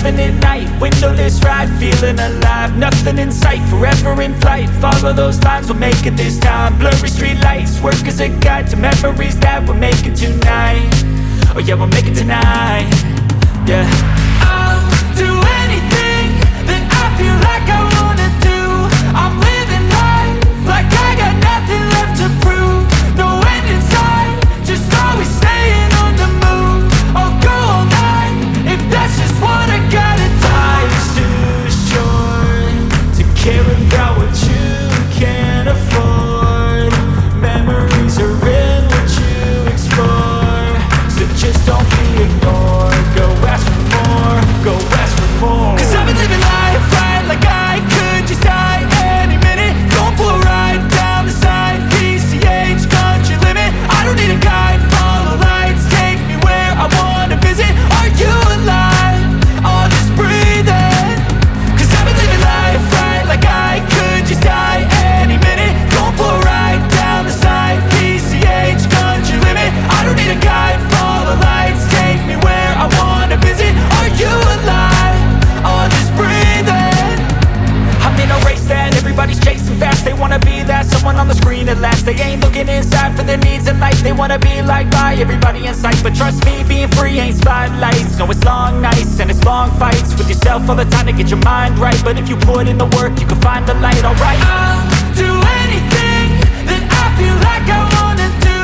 having it night, windowless ride, feeling alive. Nothing in sight, forever in flight. Follow those lines, we'll make it this time. Blurry street lights, work as a guide to memories that we're making tonight. Oh yeah, we'll make it tonight. Yeah, I'll do anything that I feel like I wanna do. I'm living life like I got nothing left to prove. No end in sight, just always staying on the move. I'll go all night if that's just what I gotta do. Life's too short to care about what you can't afford. Memories are in what you explore, so just don't be ignored. Go ask for more, go ask for more. Cause I've been living life right like I could just die any minute. Going for a ride down the side, PCH, country limit. I don't need a guide, follow lights, take me where I wanna visit. Are you alive? Or just breathing? Cause I've been living life right like I could just die any minute. Going for a ride down the side, PCH, country limit. I don't need a guide, follow lights, take me where I wanna visit. Are you alive? Or just breathing? I'm in a race that everybody's chasing fast. They wanna be that someone on the screen at last. They ain't looking inside for their needs in life. They wanna be liked by everybody in sight. But trust me, being free ain't spotlights. No, it's long nights and it's long fights with yourself all the time to get your mind right. But if you put in the work, you can find the light, alright. I'll do anything that I feel like I wanna do.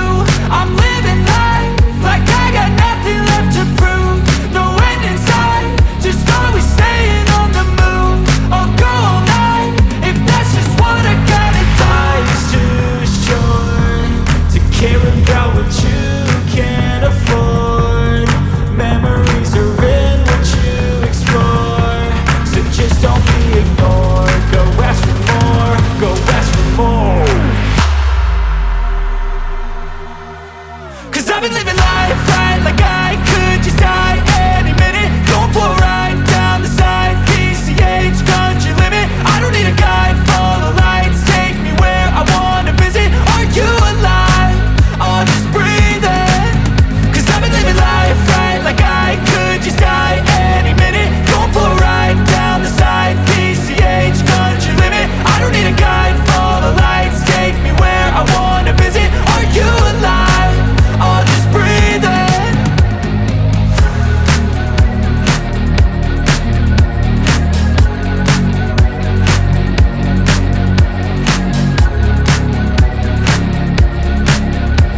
I'm living life like I got nothing left to prove. No end in sight, just always staying on the move. I'll go all night if that's just what I gotta do. Life's too short to care about what you can't afford. Memories are in what you explore, so just don't be ignored. Go ask for more, go ask for more. Cause I've been living